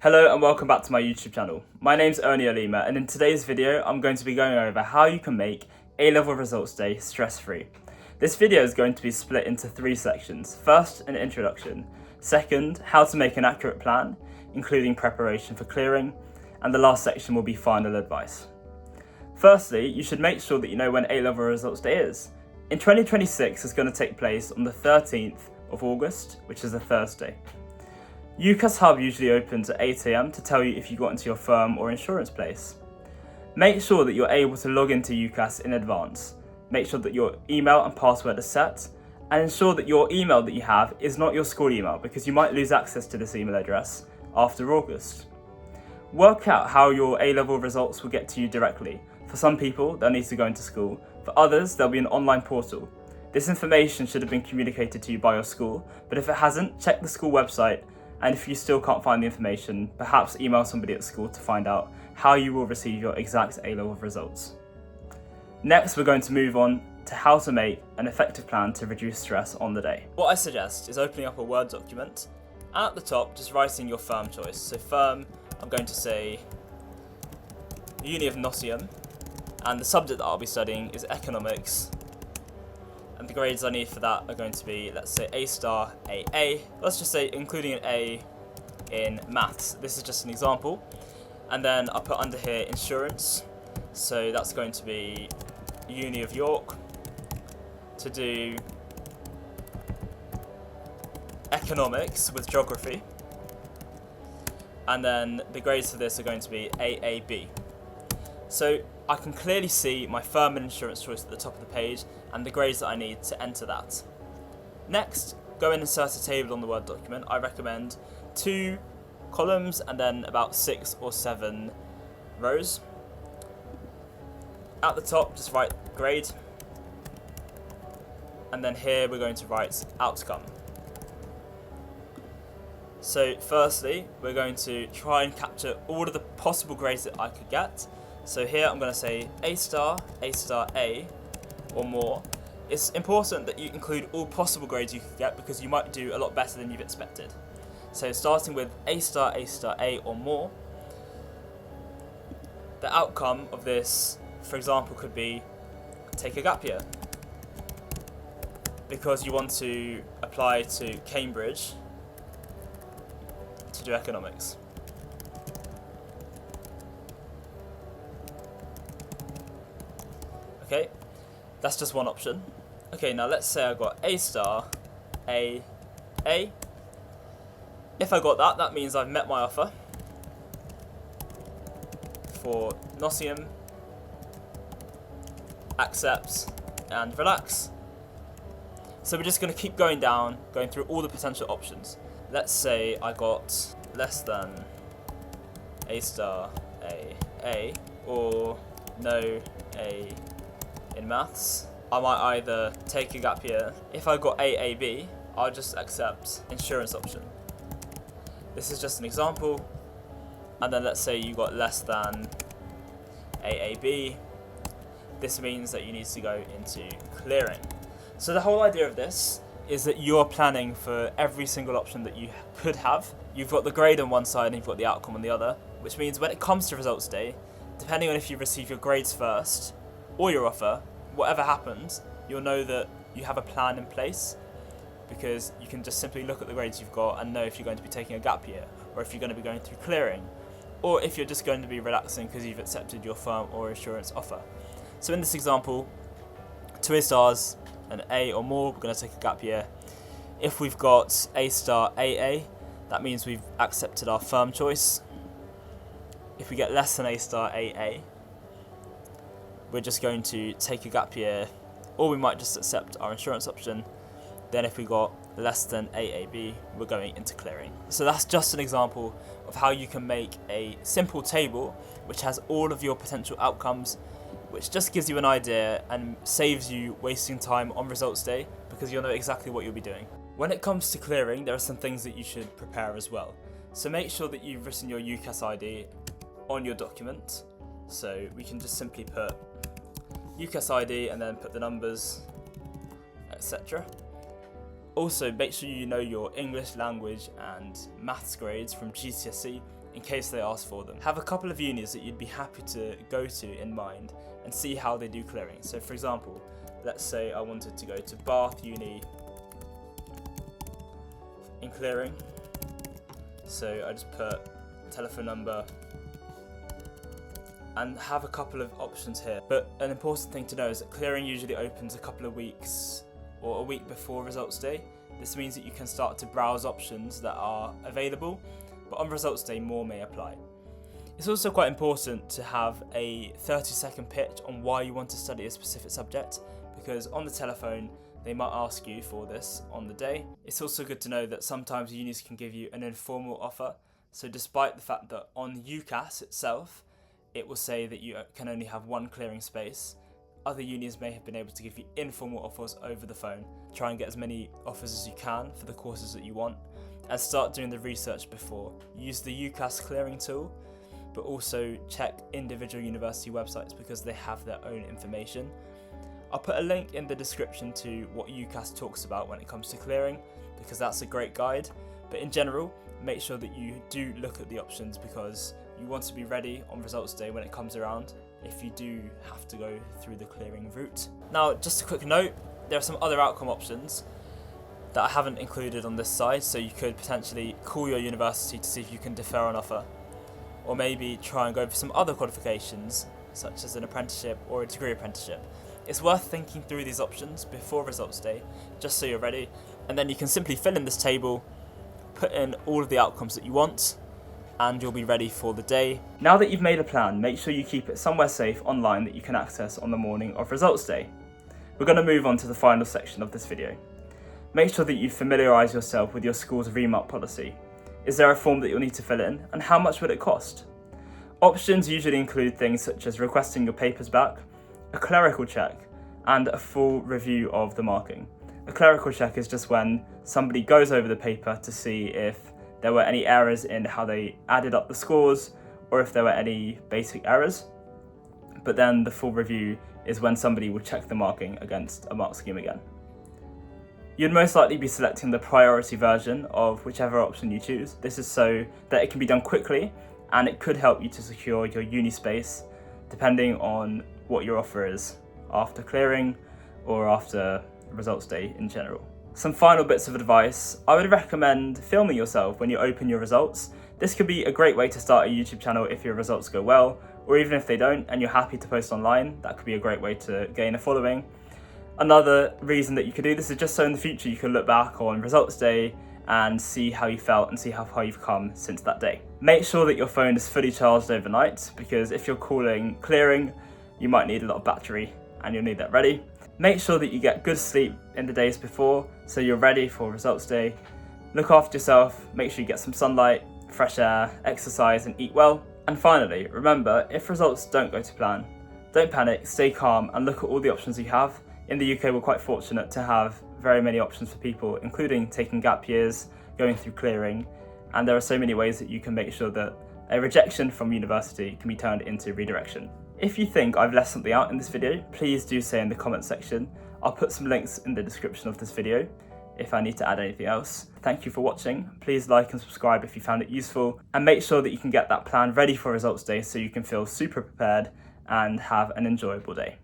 Hello and welcome back to my YouTube channel. My name's Ernie Olima, and in today's video I'm going to be going over how you can make A-level results day stress-free. This video is going to be split into three sections. First, an introduction. Second, how to make an accurate plan, including preparation for clearing. And the last section will be final advice. Firstly, you should make sure that you know when A-level results day is. In 2026, it's going to take place on the 13th of August, which is a Thursday. UCAS Hub usually opens at 8 AM to tell you if you got into your firm or insurance place. Make sure that you're able to log into UCAS in advance. Make sure that your email and password are set, and ensure that your email that you have is not your school email because you might lose access to this email address after August. Work out how your A-level results will get to you directly. For some people, they'll need to go into school. For others, there'll be an online portal. This information should have been communicated to you by your school, but if it hasn't, check the school website. And if you still can't find the information, perhaps email somebody at school to find out how you will receive your exact A-level results. Next, we're going to move on to how to make an effective plan to reduce stress on the day. What I suggest is opening up a Word document, and at the top, just writing your firm choice. So firm, I'm going to say Uni of Nottingham, and the subject that I'll be studying is economics. And the grades I need for that are going to be, let's say, A star, AA. Let's just say including an A in maths. This is just an example. And then I'll put under here insurance. So that's going to be Uni of York. To do economics with geography. And then the grades for this are going to be AAB. So I can clearly see my firm and insurance choice at the top of the page and the grades that I need to enter that. Next, go and insert a table on the Word document. I recommend 2 columns and then about 6 or 7 rows. At the top, just write grade. And then here we're going to write outcome. So firstly, we're going to try and capture all of the possible grades that I could get. So here I'm going to say A star, A, or more. It's important that you include all possible grades you could get because you might do a lot better than you've expected. So starting with A star, A, or more. The outcome of this, for example, could be take a gap year because you want to apply to Cambridge to do economics. Okay, that's just one option. Okay, now let's say I got A star, A. If I got that, that means I've met my offer for Nottingham, accept, and relax. So we're just going to keep going down, going through all the potential options. Let's say I got less than A star, A, or no A in maths. I might either take a gap year. If I got AAB, I'll just accept insurance option. This is just an example. And then let's say you got less than AAB. This means that you need to go into clearing. So the whole idea of this is that you're planning for every single option that you could have. You've got the grade on one side and you've got the outcome on the other, which means when it comes to results day, depending on if you receive your grades first or your offer, whatever happens, you'll know that you have a plan in place because you can just simply look at the grades you've got and know if you're going to be taking a gap year or if you're going to be going through clearing or if you're just going to be relaxing because you've accepted your firm or insurance offer. So in this example, 2 A stars, an A or more, we're going to take a gap year. If we've got A star, AA, that means we've accepted our firm choice. If we get less than A star, AA, we're just going to take a gap year, or we might just accept our insurance option. Then if we got less than AAB, we're going into clearing. So that's just an example of how you can make a simple table which has all of your potential outcomes, which just gives you an idea and saves you wasting time on results day because you'll know exactly what you'll be doing. When it comes to clearing, there are some things that you should prepare as well. So make sure that you've written your UCAS ID on your document. So we can just simply put UCAS ID and then put the numbers, etc. Also, make sure you know your English language and maths grades from GCSE in case they ask for them. Have a couple of unis that you'd be happy to go to in mind and see how they do clearing. So for example, let's say I wanted to go to Bath Uni in clearing. So I just put telephone number and have a couple of options here. But an important thing to know is that clearing usually opens a couple of weeks or a week before results day. This means that you can start to browse options that are available, but on results day more may apply. It's also quite important to have a 30-second pitch on why you want to study a specific subject, because on the telephone they might ask you for this on the day. It's also good to know that sometimes unis can give you an informal offer. So despite the fact that on UCAS itself it will say that you can only have one clearing space, other unis may have been able to give you informal offers over the phone. Try and get as many offers as you can for the courses that you want, and start doing the research before. Use the UCAS clearing tool, but also check individual university websites because they have their own information. I'll put a link in the description to what UCAS talks about when it comes to clearing, because that's a great guide. But in general, make sure that you do look at the options, because you want to be ready on results day when it comes around if you do have to go through the clearing route. Now, just a quick note, there are some other outcome options that I haven't included on this side, so you could potentially call your university to see if you can defer an offer, or maybe try and go for some other qualifications such as an apprenticeship or a degree apprenticeship. It's worth thinking through these options before results day, just so you're ready, and then you can simply fill in this table, put in all of the outcomes that you want, and you'll be ready for the day. Now that you've made a plan, make sure you keep it somewhere safe online that you can access on the morning of results day. We're going to move on to the final section of this video. Make sure that you familiarise yourself with your school's remark policy. Is there a form that you'll need to fill in, and how much would it cost? Options usually include things such as requesting your papers back, a clerical check, and a full review of the marking. A clerical check is just when somebody goes over the paper to see if there were any errors in how they added up the scores, or if there were any basic errors. But then the full review is when somebody will check the marking against a mark scheme again. You'd most likely be selecting the priority version of whichever option you choose. This is so that it can be done quickly, and it could help you to secure your uni space depending on what your offer is after clearing or after results day in general. Some final bits of advice. I would recommend filming yourself when you open your results. This could be a great way to start a YouTube channel if your results go well, or even if they don't and you're happy to post online, that could be a great way to gain a following. Another reason that you could do this is just so in the future you can look back on results day and see how you felt and see how far you've come since that day. Make sure that your phone is fully charged overnight, because if you're calling clearing, you might need a lot of battery and you'll need that ready. Make sure that you get good sleep in the days before so you're ready for results day. Look after yourself, make sure you get some sunlight, fresh air, exercise and eat well. And finally, remember, if results don't go to plan, don't panic, stay calm and look at all the options you have. In the UK, we're quite fortunate to have very many options for people, including taking gap years, going through clearing, and there are so many ways that you can make sure that a rejection from university can be turned into redirection. If you think I've left something out in this video, please do say in the comment section. I'll put some links in the description of this video if I need to add anything else. Thank you for watching. Please like and subscribe if you found it useful, and make sure that you can get that plan ready for results day so you can feel super prepared and have an enjoyable day.